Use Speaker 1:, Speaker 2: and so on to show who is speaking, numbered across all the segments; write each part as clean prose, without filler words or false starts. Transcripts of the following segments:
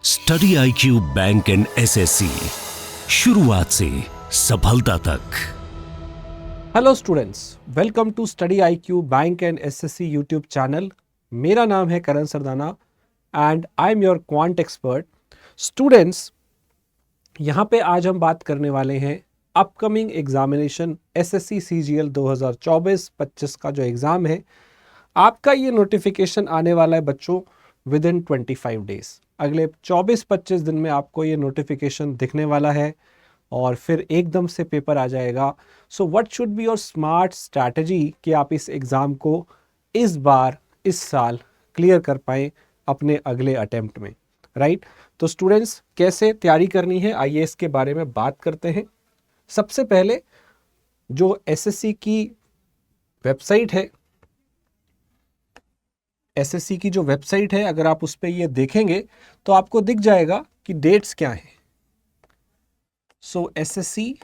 Speaker 1: Study IQ bank and SSC, शुरुआत से सफलता तक।
Speaker 2: Hello students, welcome to study IQ bank and SSC YouTube channel. मेरा नाम है Karan Sardana and I am your quant expert. Students, यहाँ पे आज हम बात करने वाले हैं अपकमिंग एग्जामिनेशन SSC CGL 2024-25 का जो एग्ज़ाम है, आपका ये नोटिफिकेशन आने वाला है बच्चों विद इन 25 डेज। अगले 24-25 दिन में आपको ये नोटिफिकेशन दिखने वाला है और फिर एकदम से पेपर आ जाएगा। So what should be your smart strategy कि आप इस एग्ज़ाम को इस बार इस साल क्लियर कर पाएँ अपने अगले अटेम्प्ट में, राइट? तो स्टूडेंट्स, कैसे तैयारी करनी है आइए इसके बारे में बात करते हैं। सबसे पहले जो SSC की वेबसाइट है, SSC की जो वेबसाइट है, अगर आप उस पर ये देखेंगे तो आपको दिख जाएगा कि डेट्स क्या हैं। सो ssc.gov.in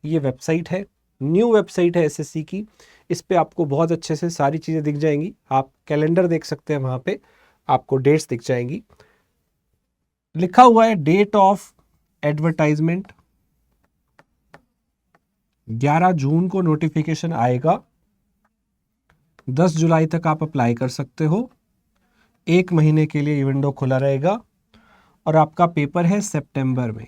Speaker 2: ये वेबसाइट है, न्यू वेबसाइट है SSC की। इस पे आपको बहुत अच्छे से सारी चीज़ें दिख जाएंगी। आप कैलेंडर देख सकते हैं, वहाँ पे आपको डेट्स दिख जाएंगी। लिखा हुआ है डेट ऑफ एडवर्टाइजमेंट 11 जून को नोटिफिकेशन आएगा। 10 जुलाई तक आप अप्लाई कर सकते हो। 1 महीने के लिए ये विंडो खुला रहेगा और आपका पेपर है सितंबर में,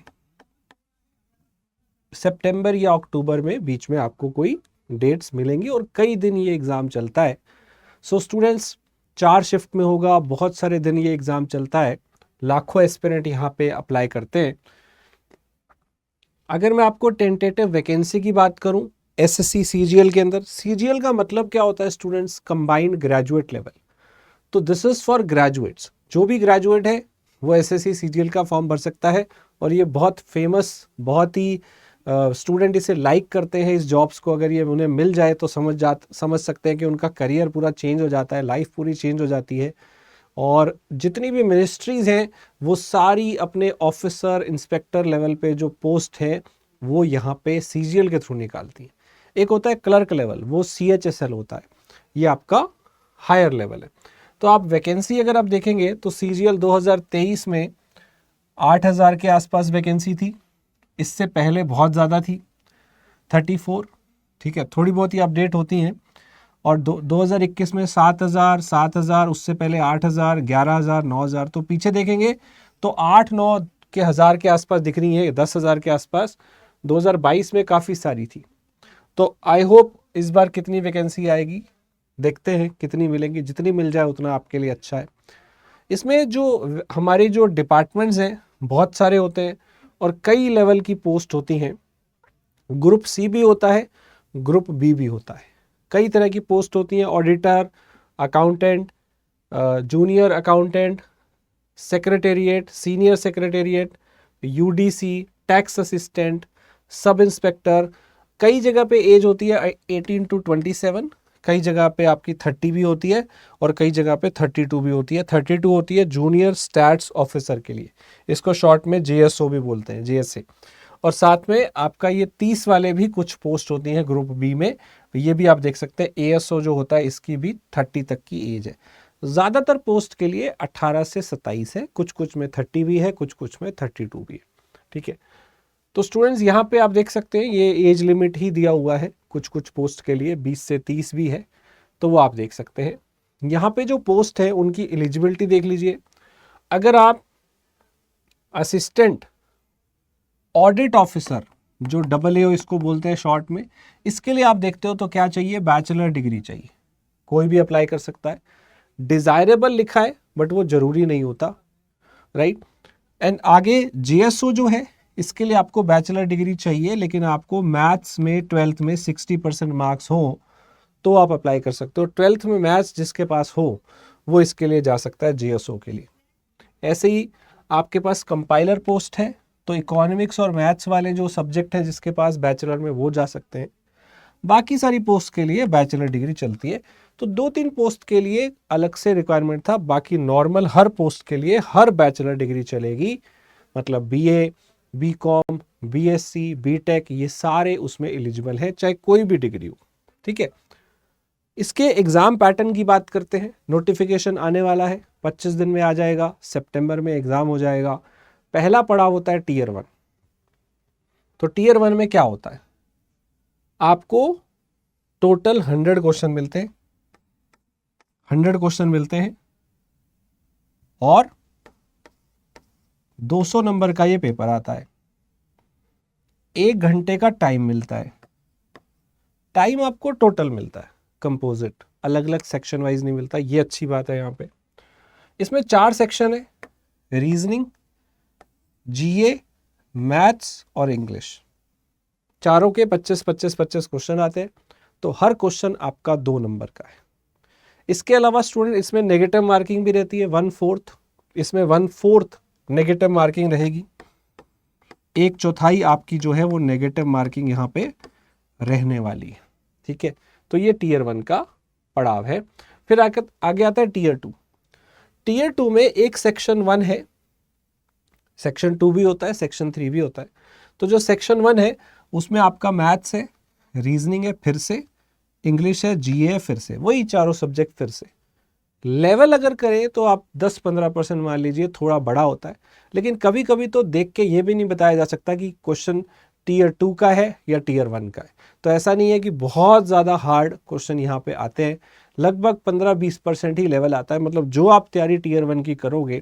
Speaker 2: सितंबर या अक्टूबर में, बीच में आपको कोई डेट्स मिलेंगी और कई दिन ये एग्ज़ाम चलता है। सो स्टूडेंट्स, 4 शिफ्ट में होगा, बहुत सारे दिन ये एग्ज़ाम चलता है, लाखों एस्पिरेंट यहाँ पे अप्लाई करते हैं। अगर मैं आपको टेंटेटिव वैकेंसी की बात करूँ SSC CGL के अंदर, CGL का मतलब क्या होता है स्टूडेंट्स? Combined graduate level. तो दिस इज़ फॉर ग्रेजुएट्स। जो भी ग्रेजुएट है वो SSC CGL का फॉर्म भर सकता है और ये बहुत फेमस, बहुत ही स्टूडेंट इसे लाइक करते हैं इस जॉब्स को। अगर ये उन्हें मिल जाए तो समझ सकते हैं कि उनका करियर पूरा चेंज हो जाता है, लाइफ पूरी चेंज हो जाती है। और जितनी भी मिनिस्ट्रीज़ हैं वो सारी अपने ऑफिसर इंस्पेक्टर लेवल पे जो पोस्ट है वो यहाँ पे CGL के थ्रू निकालती है। एक होता है क्लर्क लेवल, वो CHSL होता है, ये आपका हायर लेवल है। तो आप वैकेंसी अगर आप देखेंगे तो CGL 2023 में 8,000 के आसपास वैकेंसी थी। इससे पहले बहुत ज़्यादा थी, 34, ठीक है, थोड़ी बहुत ही अपडेट होती हैं। और 2021 में 7,000, उससे पहले 8,000, 11,000, 9,000। तो पीछे देखेंगे तो 8-9 के हज़ार के आसपास दिख रही है, 10,000 के आसपास 2022 में काफ़ी सारी थी। तो आई होप इस बार कितनी वैकेंसी आएगी, देखते हैं कितनी मिलेंगी। जितनी मिल जाए उतना आपके लिए अच्छा है। इसमें जो हमारे जो डिपार्टमेंट्स हैं बहुत सारे होते हैं और कई लेवल की पोस्ट होती हैं। ग्रुप C भी होता है, ग्रुप B भी होता है, कई तरह की पोस्ट होती हैं। Auditor, accountant, junior accountant, secretariat, senior secretariat, UDC, tax assistant, sub inspector. कई जगह पे एज होती है 18 to 27, कई जगह पे आपकी 30 भी होती है और कई जगह पे 32 भी होती है। 32 होती है जूनियर स्टैट्स ऑफिसर के लिए, इसको शॉर्ट में JSO भी बोलते हैं, JSA। और साथ में आपका ये 30 वाले भी कुछ पोस्ट होती हैं ग्रुप B में, ये भी आप देख सकते हैं। ASO जो होता है इसकी भी 30 तक की एज है। ज़्यादातर पोस्ट के लिए 18 से 27 है, कुछ कुछ में 30 भी है, कुछ कुछ में 32 भी है, ठीक है। तो स्टूडेंट्स, यहाँ पे आप देख सकते हैं ये एज लिमिट ही दिया हुआ है कुछ कुछ पोस्ट के लिए, 20 से 30 भी है, तो वो आप देख सकते हैं। यहाँ पे जो पोस्ट है उनकी एलिजिबिलिटी देख लीजिए। अगर आप असिस्टेंट ऑडिट ऑफिसर, जो AAO इसको बोलते हैं शॉर्ट में, इसके लिए आप देखते हो तो क्या चाहिए? बैचलर डिग्री चाहिए। कोई भी अप्लाई कर सकता है। डिज़ायरेबल लिखा है बट वो ज़रूरी नहीं होता, राइट। एंड आगे JSO जो है इसके लिए आपको बैचलर डिग्री चाहिए, लेकिन आपको मैथ्स में 12th में 60% मार्क्स हो तो आप अप्लाई कर सकते हो। 12th में मैथ्स जिसके पास हो वो इसके लिए जा सकता है, JSO के लिए। ऐसे ही आपके पास कंपाइलर पोस्ट है, तो इकोनॉमिक्स और मैथ्स वाले जो सब्जेक्ट हैं जिसके पास बैचलर में, वो जा सकते हैं। बाकी सारी पोस्ट के लिए बैचलर डिग्री चलती है। तो 2-3 पोस्ट के लिए अलग से रिक्वायरमेंट था, बाकी नॉर्मल हर पोस्ट के लिए हर बैचलर डिग्री चलेगी। मतलब BA, BCom, BSc, BTech, ये सारे उसमें एलिजिबल है, चाहे कोई भी डिग्री हो, ठीक है। इसके एग्ज़ाम पैटर्न की बात करते हैं। नोटिफिकेशन आने वाला है, 25 दिन में आ जाएगा, सितंबर में एग्ज़ाम हो जाएगा। पहला पड़ाव होता है टीयर 1। तो टीयर 1 में क्या होता है, आपको टोटल 100 क्वेश्चन मिलते हैं, 100 क्वेश्चन मिलते हैं और 200 नंबर का ये पेपर आता है। 1 घंटे का टाइम मिलता है। टाइम आपको टोटल मिलता है, कंपोजिट, अलग अलग सेक्शन वाइज नहीं मिलता, ये अच्छी बात है यहाँ पे। इसमें 4 सेक्शन है, रीजनिंग, जीए, मैथ्स और इंग्लिश। चारों के 25-25-25 क्वेश्चन आते हैं, तो हर क्वेश्चन आपका 2 नंबर का है। इसके अलावा स्टूडेंट इसमें नेगेटिव मार्किंग भी रहती है, 1/4। इसमें 1/4 नेगेटिव मार्किंग रहेगी, 1/4 आपकी जो है वो नेगेटिव मार्किंग यहाँ पे रहने वाली है। ठीक है, तो ये टीयर 1 का पड़ाव है। फिर आगे आता है टीयर 2। टीयर 2 में एक सेक्शन 1 है, सेक्शन 2 भी होता है, सेक्शन 3 भी होता है। तो जो सेक्शन 1 है उसमें आपका मैथ्स है, रीजनिंग है, फिर से इंग्लिश है, जीए है, फिर से वही चारों सब्जेक्ट। फिर से लेवल अगर करें तो आप 10-15% मान लीजिए, थोड़ा बड़ा होता है। लेकिन कभी कभी तो देख के ये भी नहीं बताया जा सकता कि क्वेश्चन टीयर 2 का है या टीयर 1 का है। तो ऐसा नहीं है कि बहुत ज़्यादा हार्ड क्वेश्चन यहाँ पे आते हैं, लगभग 15-20% ही लेवल आता है। मतलब जो आप तैयारी टीयर 1 की करोगे,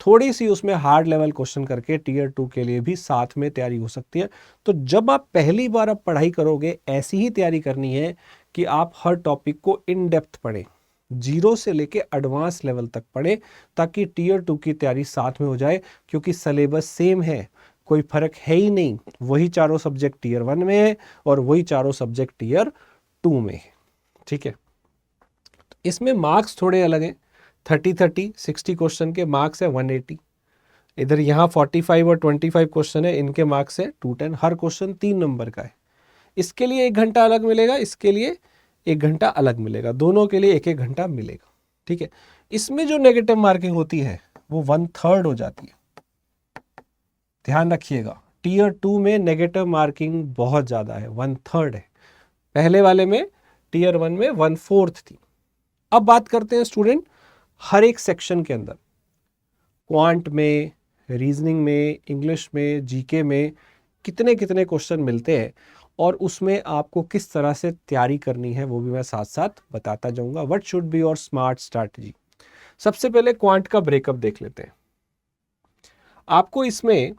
Speaker 2: थोड़ी सी उसमें हार्ड लेवल क्वेश्चन करके टीयर 2 के लिए भी साथ में तैयारी हो सकती है। तो जब आप पहली बार अब पढ़ाई करोगे, ऐसी ही तैयारी करनी है कि आप हर टॉपिक को इन डेप्थ पढ़ें, 0 से लेके एडवांस लेवल तक पढ़ें, ताकि टीयर 2 की तैयारी साथ में हो जाए। क्योंकि सिलेबस सेम है, कोई फर्क है ही नहीं, वही चारों सब्जेक्ट टीयर 1 में है और वही चारों सब्जेक्ट टीयर 2 में है। ठीक है, इसमें मार्क्स थोड़े अलग हैं। 30-30 60 क्वेश्चन के मार्क्स है 180। इधर यहाँ 45 और 25 क्वेश्चन है, इनके मार्क्स है 210। हर क्वेश्चन 3 नंबर का है। इसके लिए 1 घंटा अलग मिलेगा, इसके लिए 1 घंटा अलग मिलेगा, दोनों के लिए 1-1 घंटा मिलेगा। ठीक है, इसमें जो नेगेटिव मार्किंग होती है वो 1/3 हो जाती है। ध्यान रखिएगा, टीयर 2 में नेगेटिव मार्किंग बहुत ज़्यादा है, 1/3 है। पहले वाले में टीयर 1 में 1/4 थी। अब बात करते हैं स्टूडेंट हर एक सेक्शन के अंदर, क्वांट में, रीजनिंग में, इंग्लिश में, जीके में कितने कितने क्वेश्चन मिलते हैं और उसमें आपको किस तरह से तैयारी करनी है वो भी मैं साथ साथ बताता जाऊंगा। What should be your smart strategy. सबसे पहले क्वांट का ब्रेकअप देख लेते हैं। आपको इसमें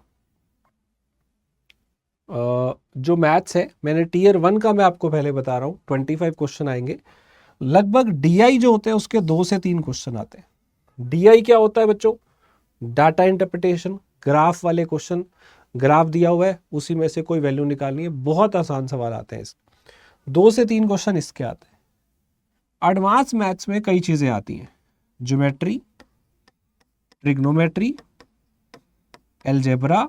Speaker 2: जो मैथ्स है, मैंने टीयर 1 का मैं आपको पहले बता रहा हूँ, 25 क्वेश्चन आएंगे। लगभग डीआई जो होते हैं उसके 2 से 3 क्वेश्चन आते हैं। डीआई क्या होता है बच्चों? डाटा इंटरप्रिटेशन, ग्राफ वाले क्वेश्चन, ग्राफ दिया हुआ है उसी में से कोई वैल्यू निकालनी है, बहुत आसान सवाल आते हैं इसके। 2 से 3 क्वेश्चन इसके आते हैं। एडवांस मैथ्स में कई चीजें आती हैं, geometry, trigonometry, algebra,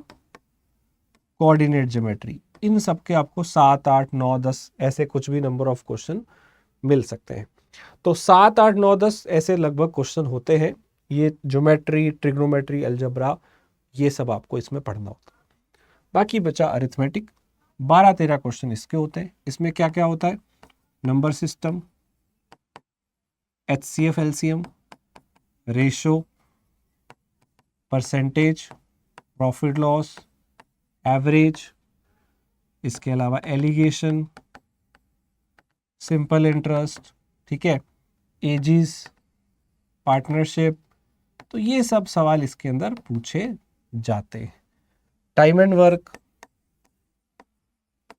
Speaker 2: coordinate geometry, इन सब के आपको 7, 8, 9, 10 ऐसे कुछ भी नंबर ऑफ क्वेश्चन मिल सकते हैं। तो 7, 8, 9, 10 ऐसे लगभग क्वेश्चन होते हैं। ये ज्योमेट्री, ट्रिग्नोमेट्री, अलजेब्रा, ये सब आपको इसमें पढ़ना होता है। बाकी बचा अरिथमेटिक, 12-13 क्वेश्चन इसके होते हैं। इसमें क्या क्या होता है? Number system, HCF LCM, ratio, percentage, profit loss, average, इसके अलावा एलिगेशन, सिंपल इंटरेस्ट, ठीक है, एजिस, पार्टनरशिप, तो ये सब सवाल इसके अंदर पूछे जाते हैं। Time and work,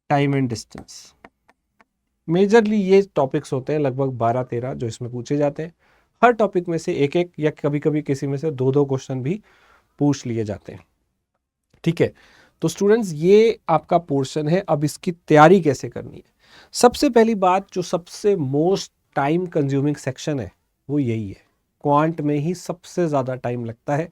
Speaker 2: time and distance, majorly ये टॉपिक्स होते हैं, लगभग 12-13 जो इसमें पूछे जाते हैं। हर टॉपिक में से 1-1 या कभी कभी किसी में से 2-2 क्वेश्चन भी पूछ लिए जाते हैं। ठीक है, तो स्टूडेंट्स ये आपका पोर्शन है। अब इसकी तैयारी कैसे करनी है? सबसे पहली बात, जो सबसे मोस्ट टाइम कंज्यूमिंग सेक्शन है वो यही है। क्वांट में ही सबसे ज़्यादा टाइम लगता है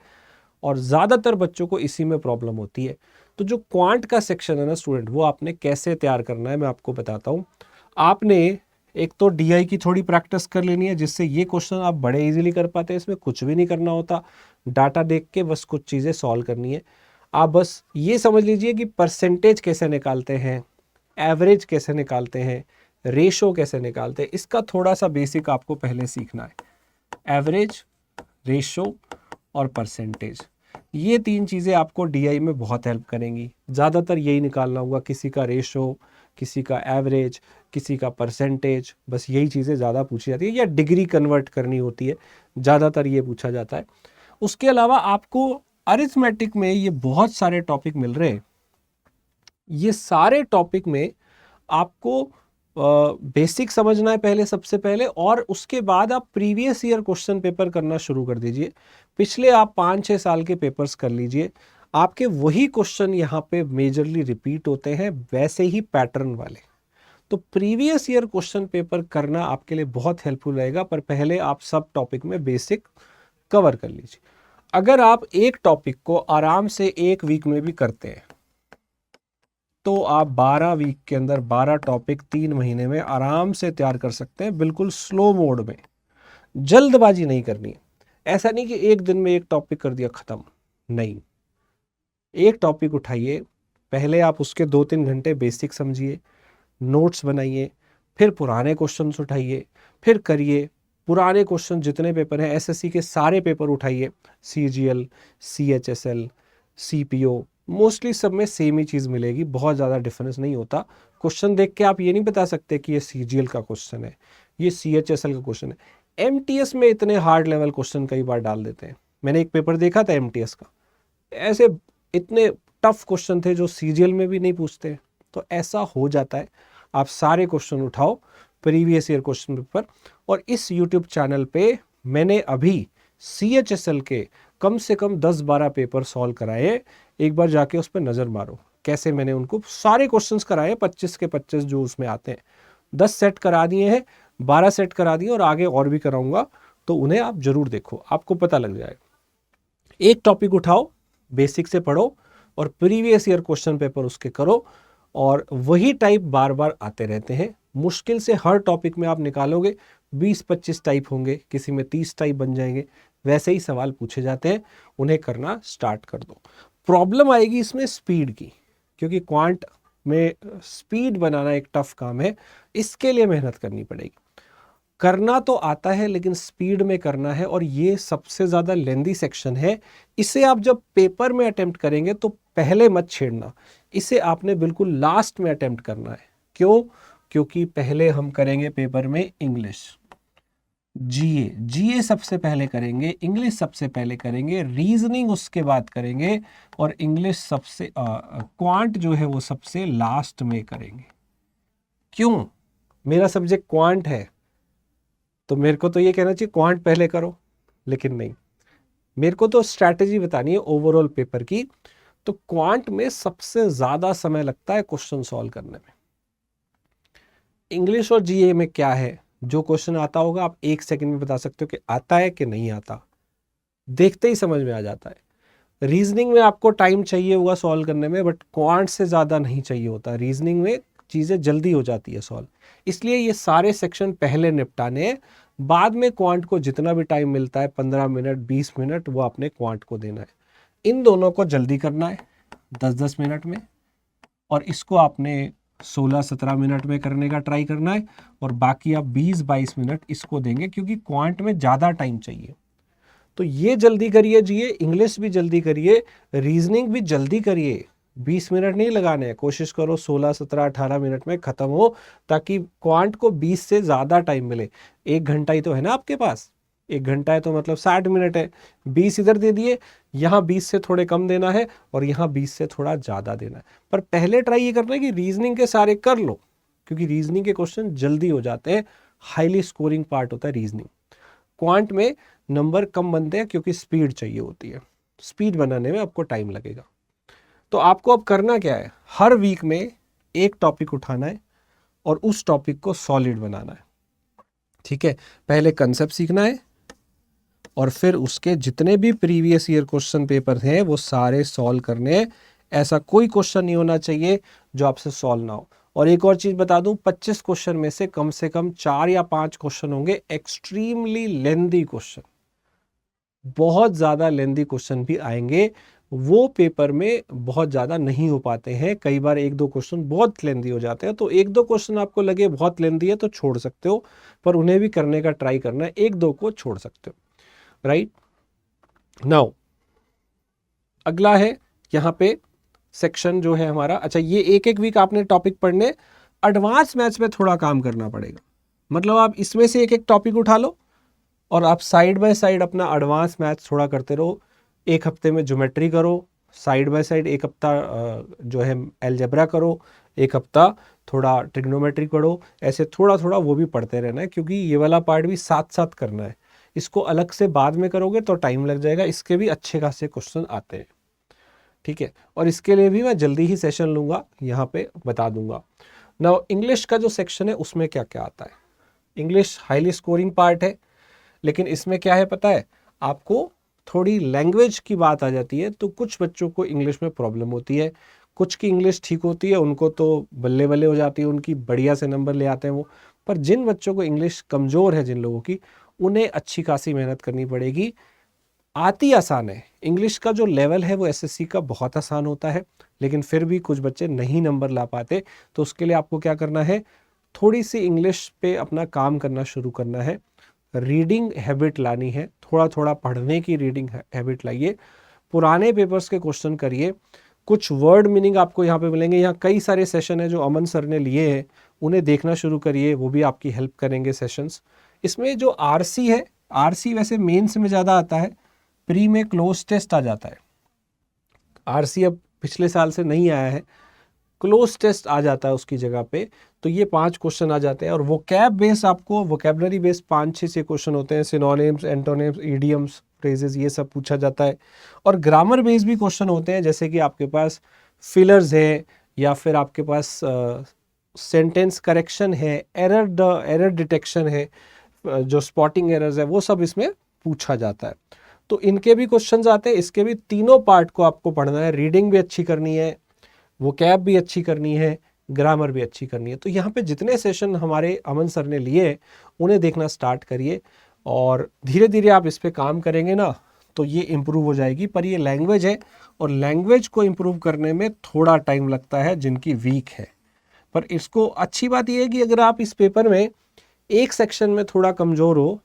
Speaker 2: और ज़्यादातर बच्चों को इसी में प्रॉब्लम होती है। तो जो क्वांट का सेक्शन है ना स्टूडेंट, वो आपने कैसे तैयार करना है मैं आपको बताता हूँ। आपने एक तो डीआई की थोड़ी प्रैक्टिस कर लेनी है, जिससे ये क्वेश्चन आप बड़े इजीली कर पाते हैं। इसमें कुछ भी नहीं करना होता, डाटा देख के बस कुछ चीज़ें सॉल्व करनी है। आप बस ये समझ लीजिए कि परसेंटेज कैसे निकालते हैं, एवरेज कैसे निकालते हैं, रेशो कैसे निकालते हैं, इसका थोड़ा सा बेसिक आपको पहले सीखना है। एवरेज, रेशो और परसेंटेज, ये तीन चीज़ें आपको डीआई में बहुत हेल्प करेंगी। ज़्यादातर यही निकालना होगा, किसी का रेशो, किसी का एवरेज, किसी का परसेंटेज, बस यही चीज़ें ज़्यादा पूछी जाती है, या डिग्री कन्वर्ट करनी होती है, ज़्यादातर ये पूछा जाता है। उसके अलावा आपको अरिथमेटिक में ये बहुत सारे टॉपिक मिल रहे हैं। ये सारे टॉपिक में आपको बेसिक समझना है पहले, सबसे पहले, और उसके बाद आप प्रीवियस ईयर क्वेश्चन पेपर करना शुरू कर दीजिए। पिछले आप 5-6 साल के पेपर्स कर लीजिए, आपके वही क्वेश्चन यहाँ पे मेजरली रिपीट होते हैं, वैसे ही पैटर्न वाले। तो प्रीवियस ईयर क्वेश्चन पेपर करना आपके लिए बहुत हेल्पफुल रहेगा, पर पहले आप सब टॉपिक में बेसिक कवर कर लीजिए। अगर आप एक टॉपिक को आराम से 1 वीक में भी करते हैं तो आप 12 वीक के अंदर 12 टॉपिक 3 महीने में आराम से तैयार कर सकते हैं, बिल्कुल स्लो मोड में। जल्दबाजी नहीं करनी है। ऐसा नहीं कि एक दिन में एक टॉपिक कर दिया खत्म, नहीं। एक टॉपिक उठाइए, पहले आप उसके 2-3 घंटे बेसिक समझिए, नोट्स बनाइए, फिर पुराने क्वेश्चंस उठाइए, फिर करिए। पुराने क्वेश्चन जितने पेपर हैं एसएससी के सारे पेपर उठाइए, सीजीएल, सीएचएसएल, सीपीओ, मोस्टली सब में सेम ही चीज़ मिलेगी, बहुत ज़्यादा डिफरेंस नहीं होता। क्वेश्चन देख के आप ये नहीं बता सकते कि ये सीजीएल का क्वेश्चन है, ये सीएचएसएल का क्वेश्चन है। एमटीएस में इतने हार्ड लेवल क्वेश्चन कई बार डाल देते हैं। मैंने एक पेपर देखा था एमटीएस का, ऐसे इतने टफ क्वेश्चन थे जो सीजीएल में भी नहीं पूछते। तो ऐसा हो जाता है। आप सारे क्वेश्चन उठाओ, प्रीवियस ईयर क्वेश्चन पेपर, और इस यूट्यूब चैनल पे मैंने अभी सीएचएसएल के कम से कम 10-12 पेपर सॉल्व कराए। एक बार जाके उस पर नज़र मारो, कैसे मैंने उनको सारे क्वेश्चंस कराए, 25 के 25 जो उसमें आते हैं। 10 सेट करा दिए हैं, 12 सेट करा दिए, और आगे और भी कराऊंगा, तो उन्हें आप जरूर देखो, आपको पता लग जाएगा। एक टॉपिक उठाओ, बेसिक से पढ़ो, और प्रीवियस ईयर क्वेश्चन पेपर उसके करो, और वही टाइप बार बार आते रहते हैं। मुश्किल से हर टॉपिक में आप निकालोगे 20-25 टाइप होंगे, किसी में 30 टाइप बन जाएंगे, वैसे ही सवाल पूछे जाते हैं। उन्हें करना स्टार्ट कर दो। प्रॉब्लम आएगी इसमें स्पीड की, क्योंकि क्वांट में स्पीड बनाना एक टफ काम है, इसके लिए मेहनत करनी पड़ेगी। करना तो आता है, लेकिन स्पीड में करना है, और ये सबसे ज़्यादा लेंदी सेक्शन है। इसे आप जब पेपर में अटेम्प्ट करेंगे तो पहले मत छेड़ना, इसे आपने बिल्कुल लास्ट में अटेम्प्ट करना है। क्यों? क्योंकि पहले हम करेंगे पेपर में इंग्लिश, जीए सबसे पहले करेंगे, इंग्लिश सबसे पहले करेंगे, रीजनिंग उसके बाद करेंगे, और इंग्लिश सबसे क्वांट जो है वो सबसे लास्ट में करेंगे। क्यों? मेरा सब्जेक्ट क्वांट है, तो मेरे को तो ये कहना चाहिए क्वांट पहले करो, लेकिन नहीं, मेरे को तो स्ट्रैटेजी बतानी है ओवरऑल पेपर की। तो क्वांट में सबसे ज़्यादा समय लगता है क्वेश्चन सॉल्व करने में। इंग्लिश और जीए में क्या है, जो क्वेश्चन आता होगा आप 1 सेकंड में बता सकते हो कि आता है कि नहीं आता, देखते ही समझ में आ जाता है। रीजनिंग में आपको टाइम चाहिए होगा सॉल्व करने में, बट क्वांट से ज़्यादा नहीं चाहिए होता। रीजनिंग में चीज़ें जल्दी हो जाती है सॉल्व, इसलिए ये सारे सेक्शन पहले निपटाने हैं। बाद में क्वांट को जितना भी टाइम मिलता है, 15 मिनट 20 मिनट, वो आपने क्वांट को देना है। इन दोनों को जल्दी करना है 10-10 मिनट में, और इसको आपने 16-17 मिनट में करने का ट्राई करना है, और बाकी आप 20-22 मिनट इसको देंगे, क्योंकि क्वांट में ज़्यादा टाइम चाहिए। तो ये जल्दी करिए, जीए, इंग्लिश भी जल्दी करिए, रीजनिंग भी जल्दी करिए। 20 मिनट नहीं लगाने हैं, कोशिश करो 16-17-18 मिनट में ख़त्म हो, ताकि क्वांट को 20 से ज़्यादा टाइम मिले। 1 घंटा ही तो है ना आपके पास, 1 घंटा है तो मतलब 60 मिनट है। 20 इधर दे दिए, यहाँ 20 से थोड़े कम देना है, और यहाँ 20 से थोड़ा ज़्यादा देना है। पर पहले ट्राई ये करना है कि रीजनिंग के सारे कर लो, क्योंकि रीजनिंग के क्वेश्चन जल्दी हो जाते हैं, हाईली स्कोरिंग पार्ट होता है रीजनिंग। क्वांट में नंबर कम बनते हैं, क्योंकि स्पीड चाहिए होती है, स्पीड बनाने में आपको टाइम लगेगा। तो आपको अब करना क्या है, हर वीक में एक टॉपिक उठाना है, और उस टॉपिक को सॉलिड बनाना है। ठीक है, पहले कंसेप्ट सीखना है, और फिर उसके जितने भी प्रीवियस ईयर क्वेश्चन पेपर हैं वो सारे सॉल्व करने हैं। ऐसा कोई क्वेश्चन नहीं होना चाहिए जो आपसे सॉल्व ना हो। और एक और चीज़ बता दूं, 25 क्वेश्चन में से कम 4 या 5 क्वेश्चन होंगे एक्सट्रीमली लेंदी क्वेश्चन, बहुत ज़्यादा लेंदी क्वेश्चन भी आएंगे, वो पेपर में बहुत ज़्यादा नहीं हो पाते हैं। कई बार एक दो क्वेश्चन बहुत लेंदी हो जाते हैं, तो एक दो क्वेश्चन आपको लगे बहुत लेंदी है तो छोड़ सकते हो, पर उन्हें भी करने का ट्राई करना है, एक दो को छोड़ सकते हो, राइट। नाउ अगला है यहाँ पे सेक्शन जो है हमारा, अच्छा ये एक एक वीक आपने टॉपिक पढ़ने, एडवांस मैथ्स में थोड़ा काम करना पड़ेगा। मतलब आप इसमें से एक एक टॉपिक उठा लो और आप साइड बाय साइड अपना एडवांस मैथ्स थोड़ा करते रहो। एक हफ्ते में ज्योमेट्री करो, साइड बाय साइड एक हफ्ता जो है अलजेब्रा करो, एक हफ्ता थोड़ा ट्रिग्नोमेट्री पढ़ो, ऐसे थोड़ा थोड़ा वो भी पढ़ते रहना है, क्योंकि ये वाला पार्ट भी साथ साथ करना है। इसको अलग से बाद में करोगे तो टाइम लग जाएगा, इसके भी अच्छे खासे क्वेश्चन आते हैं, ठीक है। और इसके लिए भी मैं जल्दी ही सेशन लूँगा, यहाँ पे बता दूंगा। ना इंग्लिश का जो सेक्शन है उसमें क्या क्या आता है। इंग्लिश हाईली स्कोरिंग पार्ट है, लेकिन इसमें क्या है पता है आपको, थोड़ी लैंग्वेज की बात आ जाती है तो कुछ बच्चों को इंग्लिश में प्रॉब्लम होती है, कुछ की इंग्लिश ठीक होती है, उनको तो बल्ले बल्ले हो जाती है, उनकी बढ़िया से नंबर ले आते हैं वो। पर जिन बच्चों को इंग्लिश कमज़ोर है, जिन लोगों की, उन्हें अच्छी खासी मेहनत करनी पड़ेगी। आती आसान है, इंग्लिश का जो लेवल है वो एसएससी का बहुत आसान होता है, लेकिन फिर भी कुछ बच्चे नहीं नंबर ला पाते, तो उसके लिए आपको क्या करना है, थोड़ी सी इंग्लिश पे अपना काम करना शुरू करना है, रीडिंग हैबिट लानी है, थोड़ा थोड़ा पढ़ने की रीडिंग हैबिट लाइए, पुराने पेपर्स के क्वेश्चन करिए, कुछ वर्ड मीनिंग आपको यहाँ पे मिलेंगे। यहाँ कई सारे सेशन है जो अमन सर ने लिए हैं, उन्हें देखना शुरू करिए, वो भी आपकी हेल्प करेंगे सेशंस। इसमें जो आरसी है, आरसी वैसे मेंस में ज़्यादा आता है, प्री में क्लोज टेस्ट आ जाता है। आरसी अब पिछले साल से नहीं आया है, क्लोज टेस्ट आ जाता है उसकी जगह पे। तो ये 5 क्वेश्चन आ जाते हैं, और वोकैब बेस आपको, वोकेबलरी बेस 5-6 से क्वेश्चन होते हैं, सिनोनिम्स, एंटोनिम्स, इडियम्स, फ्रेजेस, ये सब पूछा जाता है। और ग्रामर बेस भी क्वेश्चन होते हैं, जैसे कि आपके पास फिलर्स है, या फिर आपके पास सेंटेंस करेक्शन है, एरर डिटेक्शन है, जो स्पॉटिंग एरर्स है, वो सब इसमें पूछा जाता है। तो इनके भी क्वेश्चंस आते हैं, इसके भी तीनों पार्ट को आपको पढ़ना है, रीडिंग भी अच्छी करनी है, वोकैब भी अच्छी करनी है, ग्रामर भी अच्छी करनी है। तो यहाँ पे जितने सेशन हमारे अमन सर ने लिए उन्हें देखना स्टार्ट करिए, और धीरे धीरे आप इस पे काम करेंगे ना तो ये इम्प्रूव हो जाएगी। पर ये लैंग्वेज है, और लैंग्वेज को इम्प्रूव करने में थोड़ा टाइम लगता है जिनकी वीक है। पर इसको अच्छी बात यह है कि अगर आप इस पेपर में एक सेक्शन में थोड़ा कमज़ोर हो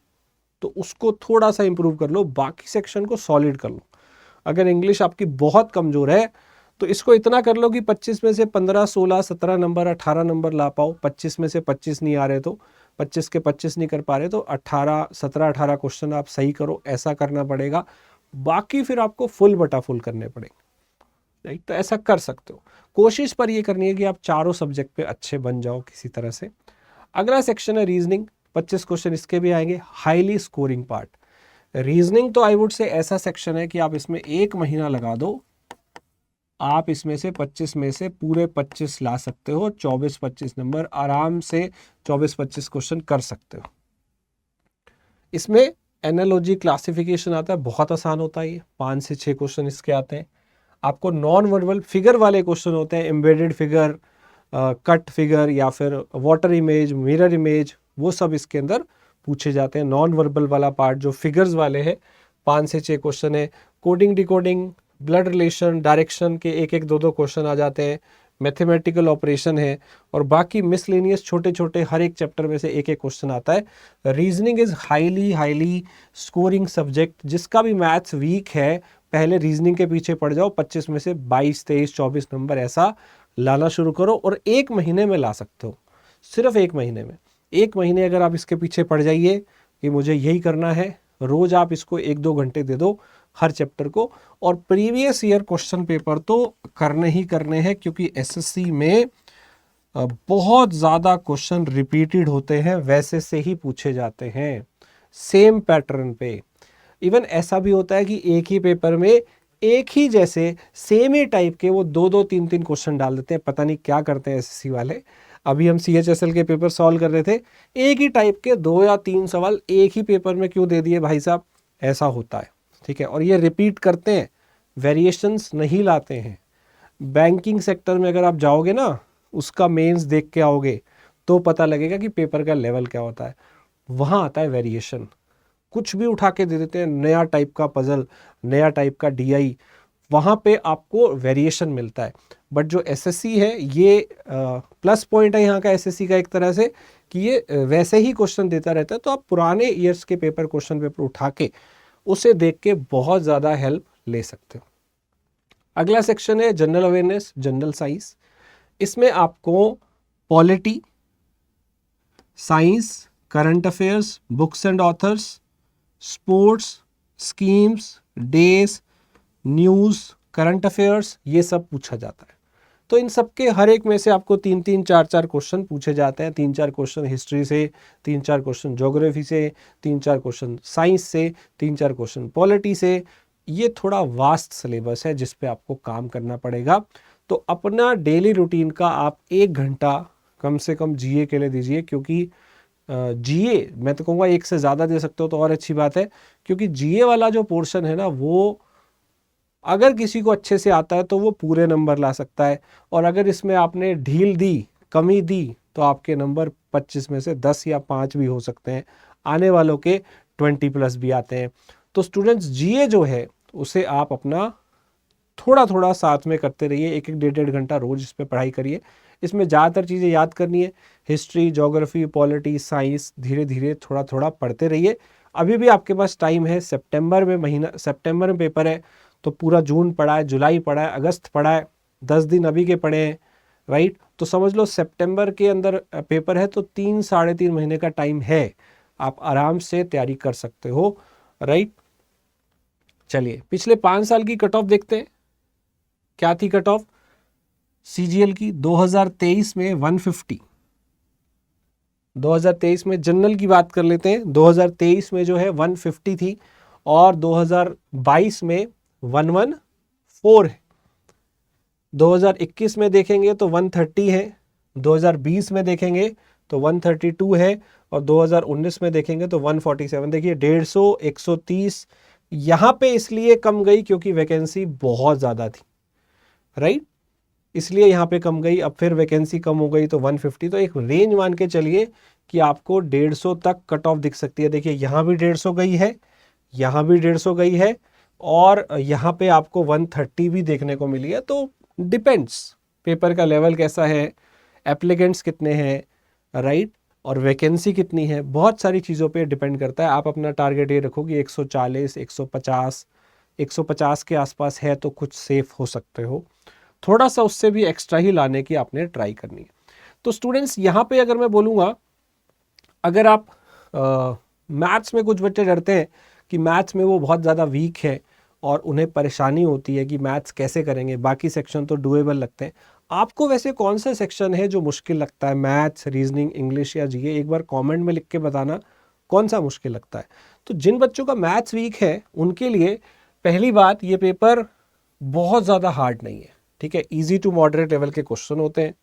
Speaker 2: तो उसको थोड़ा सा इम्प्रूव कर लो, बाकी सेक्शन को सॉलिड कर लो। अगर इंग्लिश आपकी बहुत कमज़ोर है तो इसको इतना कर लो कि 25 में से 15, 16, 17 नंबर, 18 नंबर ला पाओ। 25 में से 25 नहीं आ रहे तो 25 के 25 नहीं कर पा रहे तो 18, 17, 18 क्वेश्चन आप सही करो, ऐसा करना पड़ेगा। बाकी फिर आपको फुल बटा फुल करने पड़ेंगे, राइट। तो ऐसा कर सकते हो। कोशिश पर ये करनी है कि आप चारों सब्जेक्ट पे अच्छे बन जाओ किसी तरह से। अगला सेक्शन है रीजनिंग, 25 क्वेश्चन इसके भी आएंगे, हाईली स्कोरिंग पार्ट। रीजनिंग तो आई वुड से ऐसा सेक्शन है कि आप इसमें 1 महीना लगा दो, आप इसमें से 25 में से पूरे 25 ला सकते हो, 24-25 नंबर आराम से 24-25 क्वेश्चन कर सकते हो। इसमें एनालॉजी क्लासिफिकेशन आता है, बहुत आसान होता है ये, 5 से 6 क्वेश्चन इसके आते हैं। आपको नॉन वर्बल फिगर वाले क्वेश्चन होते हैं, एम्बेडेड फिगर, कट फिगर, या फिर वाटर इमेज, मिरर इमेज, वो सब इसके अंदर पूछे जाते हैं। नॉन वर्बल वाला पार्ट जो फिगर्स वाले है, 5 से 6 क्वेश्चन है। Coding, decoding, blood relation, direction के 1-1, 2-2 क्वेश्चन आ जाते हैं। मैथमेटिकल ऑपरेशन है, और बाकी मिसलेनियस छोटे छोटे हर एक चैप्टर में से 1-1 क्वेश्चन आता है। Reasoning is highly scoring subject. जिसका भी मैथ्स वीक है, पहले रीजनिंग के पीछे पड़ जाओ, 25 में से 22, 23, 24 नंबर ऐसा लाना शुरू करो, और 1 महीने में ला सकते हो, सिर्फ 1 महीने में। 1 महीने अगर आप इसके पीछे पड़ जाइए कि मुझे यही करना है, रोज आप इसको 1-2 घंटे दे दो हर चैप्टर को, और प्रीवियस ईयर क्वेश्चन पेपर तो करने ही करने हैं, क्योंकि एसएससी में बहुत ज़्यादा क्वेश्चन रिपीटेड होते हैं, वैसे से ही पूछे जाते हैं, सेम पैटर्न पे। इवन ऐसा भी होता है कि एक ही पेपर में एक ही जैसे सेम ही टाइप के वो 2-2, 3-3 क्वेश्चन डाल देते हैं। पता नहीं क्या करते हैं एसएससी वाले। अभी हम CHSL के पेपर सॉल्व कर रहे थे, एक ही टाइप के 2 या 3 सवाल एक ही पेपर में क्यों दे दिए भाई साहब, ऐसा होता है, ठीक है। और ये रिपीट करते हैं, वेरिएशंस नहीं लाते हैं। बैंकिंग सेक्टर में अगर आप जाओगे ना, उसका मेंस देख के आओगे तो पता लगेगा कि पेपर का लेवल क्या होता है। वहाँ आता है वेरिएशन, कुछ भी उठा के दे देते हैं, नया टाइप का पजल, नया टाइप का DI, वहाँ पे आपको वेरिएशन मिलता है। बट जो एसएससी है ये प्लस पॉइंट है यहाँ का एसएससी का एक तरह से कि ये वैसे ही क्वेश्चन देता रहता है, तो आप पुराने ईयर्स के क्वेश्चन पेपर उठा के उसे देख के बहुत ज़्यादा हेल्प ले सकते हो। अगला सेक्शन है जनरल अवेयरनेस, जनरल साइंस। इसमें आपको polity, science, current affairs, books and authors, sports, schemes, days, news, current affairs, ये सब पूछा जाता है। तो इन सब के हर एक में से आपको 3-3, 4-4 क्वेश्चन पूछे जाते हैं। 3-4 क्वेश्चन हिस्ट्री से, 3-4 क्वेश्चन ज्योग्राफी से, 3-4 क्वेश्चन साइंस से, 3-4 क्वेश्चन पॉलिटी से। ये थोड़ा वास्ट सिलेबस है जिस पे आपको काम करना पड़ेगा। तो अपना डेली रूटीन का आप 1 घंटा कम से कम जीए के लिए दीजिए, क्योंकि जीए मैं तो कहूँगा 1 से ज़्यादा दे सकते हो तो और अच्छी बात है, क्योंकि जीए वाला जो पोर्शन है ना, वो अगर किसी को अच्छे से आता है तो वो पूरे नंबर ला सकता है, और अगर इसमें आपने ढील दी, कमी दी, तो आपके नंबर 25 में से 10 या 5 भी हो सकते हैं, आने वालों के 20+ भी आते हैं। तो स्टूडेंट्स जीए जो है उसे आप अपना थोड़ा थोड़ा साथ में करते रहिए, 1-1, 1.5 घंटा रोज इस पर पढ़ाई करिए। इसमें ज़्यादातर चीज़ें याद करनी है, हिस्ट्री, ज्योग्राफी, पॉलिटी, साइंस, धीरे धीरे थोड़ा थोड़ा पढ़ते रहिए। अभी भी आपके पास टाइम है, सितंबर में पेपर है, तो पूरा जून पढ़ा है, जुलाई पढ़ा है, अगस्त पढ़ा है, 10 दिन अभी के पढ़े हैं, राइट। तो समझ लो सितंबर के अंदर पेपर है, तो 3-3.5 महीने का टाइम है, आप आराम से तैयारी कर सकते हो, राइट। चलिए पिछले 5 साल की कट ऑफ देखते हैं। क्या थी कट ऑफ सीजीएल की? 2023 में 150। 2023 में जनरल की बात कर लेते हैं, 2023 में जो है 150 थी, और 2022 में 114 है। 2021 में देखेंगे तो 130 है, 2020 में देखेंगे तो 132 है, और 2019 में देखेंगे तो 147। देखिए 150, 130 यहाँ पे इसलिए कम गई क्योंकि वैकेंसी बहुत ज़्यादा थी, राइट, इसलिए यहाँ पे कम गई। अब फिर वैकेंसी कम हो गई तो 150। तो एक रेंज मान के चलिए कि आपको 150 तक कट ऑफ दिख सकती है। देखिए यहाँ भी 150 गई है, यहाँ भी 150 गई है, और यहाँ पे आपको 130 भी देखने को मिली है। तो डिपेंड्स पेपर का लेवल कैसा है, एप्लीकेंट्स कितने हैं, राइट, और वैकेंसी कितनी है, बहुत सारी चीज़ों पे डिपेंड करता है। आप अपना टारगेट ये रखो कि 140, 150 के आसपास है तो कुछ सेफ हो सकते हो, थोड़ा सा उससे भी एक्स्ट्रा ही लाने की आपने ट्राई करनी है। तो स्टूडेंट्स यहाँ पे अगर मैं बोलूँगा, अगर आप मैथ्स में, कुछ बच्चे डरते हैं कि मैथ्स में वो बहुत ज़्यादा वीक है और उन्हें परेशानी होती है कि मैथ्स कैसे करेंगे, बाकी सेक्शन तो डुएबल लगते हैं। आपको वैसे कौन सा सेक्शन है जो मुश्किल लगता है, मैथ्स, रीजनिंग, इंग्लिश या जीके? एक बार कमेंट में लिख के बताना कौन सा मुश्किल लगता है। तो जिन बच्चों का मैथ्स वीक है उनके लिए पहली बात, ये पेपर बहुत ज़्यादा हार्ड नहीं है, ठीक है, ईजी टू मॉडरेट लेवल के क्वेश्चन होते हैं।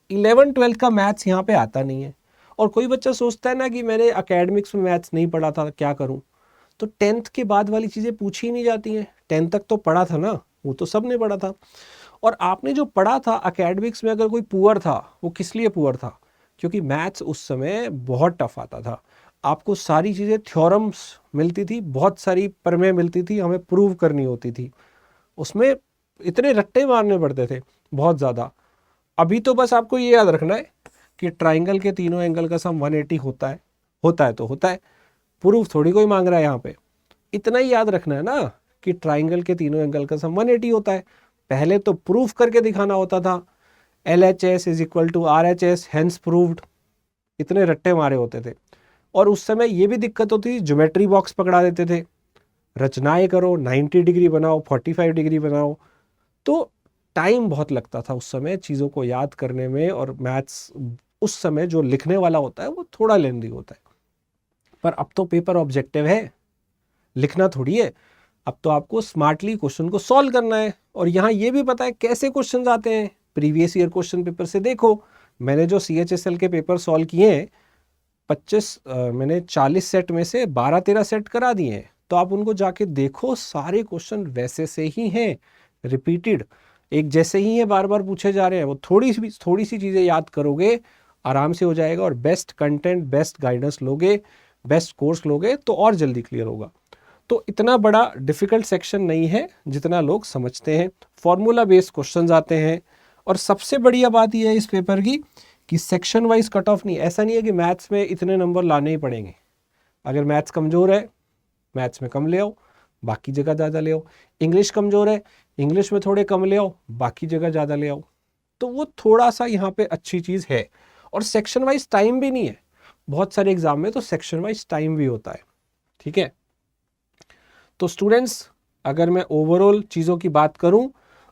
Speaker 2: 11-12 का मैथ्स यहाँ पे आता नहीं है। और कोई बच्चा सोचता है ना कि मैंने एकेडमिक्स में मैथ्स नहीं पढ़ा था, क्या करूँ? तो 10th के बाद वाली चीज़ें पूछी ही नहीं जाती हैं। 10th तक तो पढ़ा था ना, वो तो सब ने पढ़ा था। और आपने जो पढ़ा था एकेडमिक्स में, अगर कोई पुअर था, वो किस लिए पुअर था? क्योंकि मैथ्स उस समय बहुत टफ आता था। आपको सारी चीज़ें, थ्योरम्स मिलती थी, बहुत सारी प्रमेय मिलती थी, हमें प्रूव करनी होती थी, उसमें इतने रट्टे मारने पड़ते थे बहुत ज़्यादा। अभी तो बस आपको ये याद रखना है कि ट्राइंगल के तीनों एंगल का सम 180 होता है, होता है तो होता है, प्रूफ थोड़ी कोई मांग रहा है यहाँ पे। इतना ही याद रखना है ना कि ट्राइंगल के तीनों एंगल का सम 180 होता है। पहले तो प्रूफ करके दिखाना होता था, LHS = RHS, हेंस प्रूव्ड, इतने रट्टे मारे होते थे। और उस समय ये भी दिक्कत होती थी, ज्योमेट्री बॉक्स पकड़ा देते थे, रचनाएं करो, 90 डिग्री बनाओ, 45 डिग्री बनाओ। तो टाइम बहुत लगता था उस समय चीज़ों को याद करने में, और मैथ्स उस समय जो लिखने वाला होता है वो थोड़ा लेंदी होता है। पर अब तो पेपर ऑब्जेक्टिव है, लिखना थोड़ी है। अब तो आपको स्मार्टली क्वेश्चन को सॉल्व करना है, और यहाँ ये भी पता है कैसे क्वेश्चन आते हैं। प्रीवियस ईयर क्वेश्चन पेपर से देखो, मैंने जो CHSL के पेपर सॉल्व किए हैं, 25 मैंने 40 सेट में से 12-13 सेट करा दिए हैं। तो आप उनको जाके देखो, सारे क्वेश्चन वैसे से ही हैं, रिपीटेड, एक जैसे ही है, बार बार पूछे जा रहे हैं। वो थोड़ी सी चीज़ें याद करोगे, आराम से हो जाएगा। और बेस्ट कंटेंट, बेस्ट गाइडेंस लोगे, बेस्ट कोर्स लोगे तो और जल्दी क्लियर होगा। तो इतना बड़ा डिफिकल्ट सेक्शन नहीं है जितना लोग समझते हैं। फॉर्मूला बेस्ड क्वेश्चंस आते हैं और सबसे बढ़िया बात यह है इस पेपर की कि सेक्शन वाइज कट ऑफ नहीं। ऐसा नहीं है कि मैथ्स में इतने नंबर लाने ही पड़ेंगे, अगर मैथ्स कमज़ोर है मैथ्स में कम ले आओ, बाकी जगह ज़्यादा ले आओ। इंग्लिश कमज़ोर है, इंग्लिश में थोड़े कम ले आओ, बाकी जगह ज़्यादा ले आओ। तो वो थोड़ा सा यहाँ पे अच्छी चीज़ है। और सेक्शन वाइज टाइम भी नहीं है, बहुत सारे एग्जाम में तो सेक्शन वाइज टाइम भी होता है, ठीक है। तो स्टूडेंट्स, अगर मैं ओवरऑल चीज़ों की बात करूं,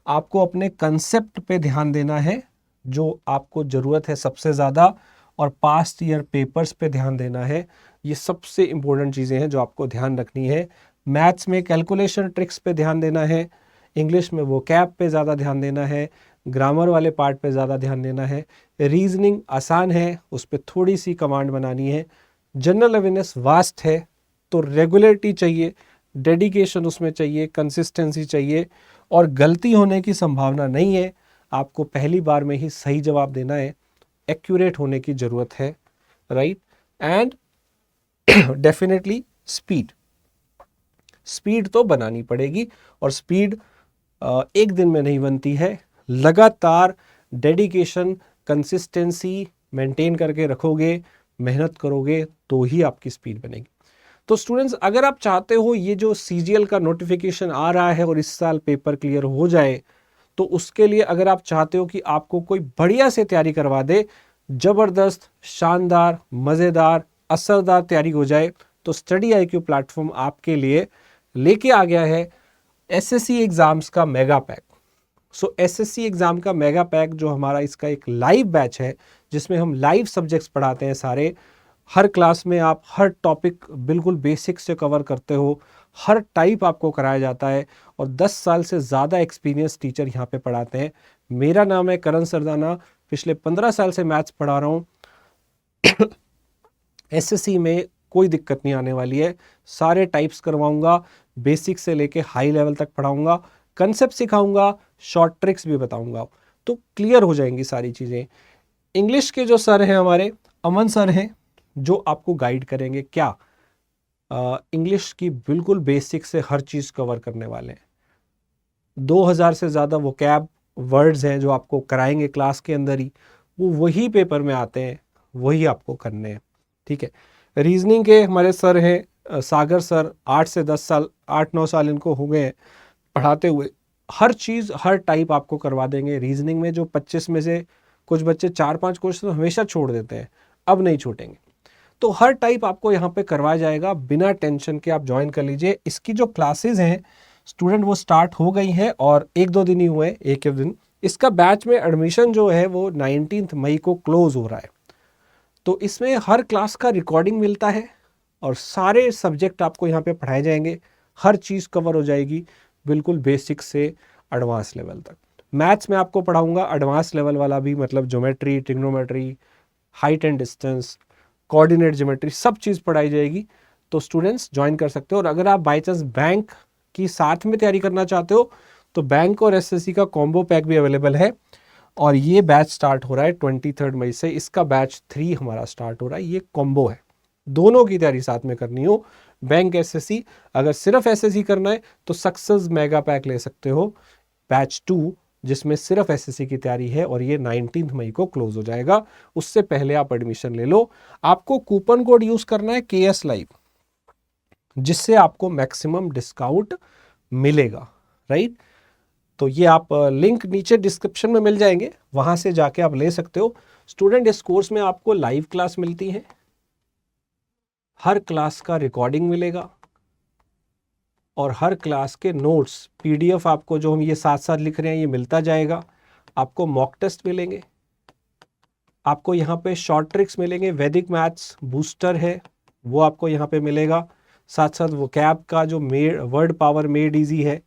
Speaker 2: आपको अपने कंसेप्ट पे ध्यान देना है जो आपको ज़रूरत है सबसे ज़्यादा, और पास्ट ईयर पेपर्स पे ध्यान देना है। ये सबसे इम्पोर्टेंट चीज़ें हैं जो आपको ध्यान रखनी है। मैथ्स में कैलकुलेशन ट्रिक्स पे ध्यान देना है, इंग्लिश में वोकैब पे ज़्यादा ध्यान देना है, ग्रामर वाले पार्ट पे ज़्यादा ध्यान देना है। रीजनिंग आसान है, उस पर थोड़ी सी कमांड बनानी है। जनरल अवेयरनेस वास्ट है, तो रेगुलरिटी चाहिए, डेडिकेशन उसमें चाहिए, कंसिस्टेंसी चाहिए, और गलती होने की संभावना नहीं है। आपको पहली बार में ही सही जवाब देना है, एक्यूरेट होने की ज़रूरत है, राइट। एंड डेफिनेटली स्पीड तो बनानी पड़ेगी, और स्पीड एक दिन में नहीं बनती है। लगातार डेडिकेशन, कंसिस्टेंसी मेंटेन करके रखोगे, मेहनत करोगे तो ही आपकी स्पीड बनेगी। तो स्टूडेंट्स, अगर आप चाहते हो ये जो CGL का नोटिफिकेशन आ रहा है और इस साल पेपर क्लियर हो जाए, तो उसके लिए अगर आप चाहते हो कि आपको कोई बढ़िया से तैयारी करवा दे, ज़बरदस्त, शानदार, मज़ेदार, असरदार तैयारी हो जाए, तो स्टडी IQ प्लेटफॉर्म आपके लिए लेके आ गया है SSC एग्ज़ाम्स का मेगा पैक। सो SSC एग्ज़ाम का मेगा पैक जो हमारा इसका एक लाइव बैच है, जिसमें हम लाइव सब्जेक्ट्स पढ़ाते हैं सारे। हर क्लास में आप हर टॉपिक बिल्कुल बेसिक से कवर करते हो, हर टाइप आपको कराया जाता है, और 10 साल से ज़्यादा एक्सपीरियंस टीचर यहाँ पे पढ़ाते हैं। मेरा नाम है करण सरदाना, पिछले 15 साल से मैथ्स पढ़ा रहा हूँ। SSC में कोई दिक्कत नहीं आने वाली है, सारे टाइप्स करवाऊंगा, बेसिक से लेके हाई लेवल तक पढ़ाऊंगा, कंसेप्ट सिखाऊंगा, शॉर्ट ट्रिक्स भी बताऊंगा, तो क्लियर हो जाएंगी सारी चीज़ें। इंग्लिश के जो सर हैं हमारे, अमन सर हैं, जो आपको गाइड करेंगे। क्या इंग्लिश की बिल्कुल बेसिक से हर चीज़ कवर करने वाले हैं। 2000 से ज़्यादा वोकैब वर्ड्स हैं जो आपको कराएंगे क्लास के अंदर ही, वो वही पेपर में आते हैं, वही आपको करने हैं, ठीक है। रीजनिंग के हमारे सर हैं सागर सर, 8-9 साल इनको हो गए हैं पढ़ाते हुए। हर चीज़, हर टाइप आपको करवा देंगे। रीजनिंग में जो 25 में से कुछ बच्चे 4-5 क्वेश्चन हमेशा छोड़ देते हैं, अब नहीं छूटेंगे। तो हर टाइप आपको यहाँ पे करवाया जाएगा, बिना टेंशन के आप ज्वाइन कर लीजिए। इसकी जो क्लासेस हैं स्टूडेंट, वो स्टार्ट हो गई हैं, और 1-2 दिन ही हुए, एक दिन। इसका बैच में एडमिशन जो है वो 19 मई को क्लोज हो रहा है। तो इसमें हर क्लास का रिकॉर्डिंग मिलता है, और सारे सब्जेक्ट आपको यहाँ पे पढ़ाए जाएंगे, हर चीज़ कवर हो जाएगी, बिल्कुल बेसिक से एडवांस लेवल तक। मैथ्स में आपको पढ़ाऊंगा एडवांस लेवल वाला भी, मतलब geometry, trigonometry, height and distance, coordinate geometry, सब चीज़ पढ़ाई जाएगी। तो स्टूडेंट्स ज्वाइन कर सकते हो। और अगर आप बाई चांस बैंक की साथ में तैयारी करना चाहते हो, तो बैंक और SSC का कॉम्बो पैक भी अवेलेबल है, और ये बैच स्टार्ट हो रहा है 23 मई से। इसका बैच 3 हमारा स्टार्ट हो रहा है। ये कॉम्बो है, दोनों की तैयारी साथ में करनी हो, बैंक SSC। अगर सिर्फ SSC करना है तो सक्सेस मेगा पैक ले सकते हो, बैच 2, जिसमें सिर्फ SSC की तैयारी है, और ये 19 मई को क्लोज हो जाएगा। उससे पहले आप एडमिशन ले लो। आपको कूपन कोड यूज करना है KS लाइव, जिससे आपको मैक्सिमम डिस्काउंट मिलेगा, राइट। तो ये आप लिंक नीचे डिस्क्रिप्शन में मिल जाएंगे, वहां से जाके आप ले सकते हो। स्टूडेंट, इस कोर्स में आपको लाइव क्लास मिलती है, हर क्लास का रिकॉर्डिंग मिलेगा, और हर क्लास के नोट्स PDF आपको, जो हम ये साथ साथ लिख रहे हैं, ये मिलता जाएगा। आपको मॉक टेस्ट मिलेंगे, आपको यहाँ पे शॉर्ट ट्रिक्स मिलेंगे, वैदिक मैथ्स बूस्टर है वो आपको यहाँ पे मिलेगा। साथ साथ वोकैब का जो वर्ड पावर मेड इजी है,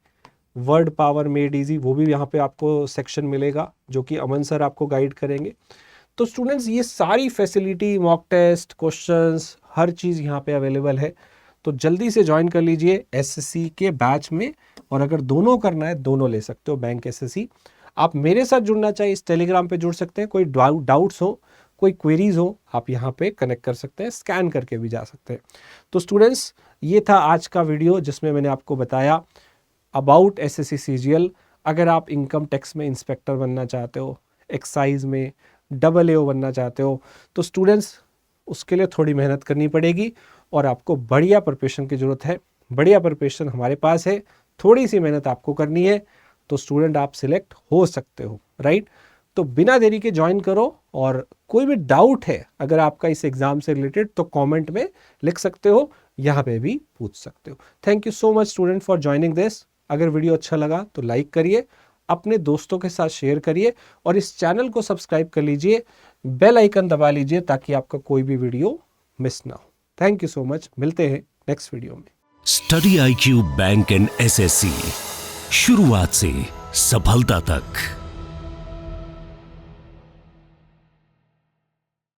Speaker 2: वर्ड पावर मेड इजी, वो भी यहाँ पे आपको सेक्शन मिलेगा, जो कि अमन सर आपको गाइड करेंगे। तो स्टूडेंट्स, ये सारी फैसिलिटी, मॉक टेस्ट, क्वेश्चंस, हर चीज़ यहाँ पे अवेलेबल है। तो जल्दी से ज्वाइन कर लीजिए SSC के बैच में, और अगर दोनों करना है, दोनों ले सकते हो, बैंक SSC। आप मेरे साथ जुड़ना चाहिए, इस टेलीग्राम पे जुड़ सकते हैं। कोई डाउट्स हो कोई क्वेरीज हो आप यहाँ पे कनेक्ट कर सकते हैं, स्कैन करके भी जा सकते हैं। तो स्टूडेंट्स, ये था आज का वीडियो जिसमें मैंने आपको बताया अबाउट एसएससी सीजीएल। अगर आप इनकम टैक्स में इंस्पेक्टर बनना चाहते हो, एक्साइज में AAO बनना चाहते हो, तो स्टूडेंट्स उसके लिए थोड़ी मेहनत करनी पड़ेगी और आपको बढ़िया प्रिपरेशन की ज़रूरत है। बढ़िया प्रिपरेशन हमारे पास है, थोड़ी सी मेहनत आपको करनी है, तो स्टूडेंट आप सिलेक्ट हो सकते हो, राइट। तो बिना देरी के ज्वाइन करो, और कोई भी डाउट है अगर आपका इस एग्ज़ाम से रिलेटेड तो कमेंट में लिख सकते हो, यहाँ पे भी पूछ सकते हो। Thank you so much student for joining this. अगर वीडियो अच्छा लगा तो लाइक करिए, अपने दोस्तों के साथ शेयर करिए, और इस चैनल को सब्सक्राइब कर लीजिए, बेल आइकन दबा लीजिए ताकि आपका कोई भी वीडियो मिस ना हो। थैंक यू सो मच, मिलते हैं नेक्स्ट वीडियो में।
Speaker 1: Study IQ bank and SSC, शुरुआत से सफलता तक।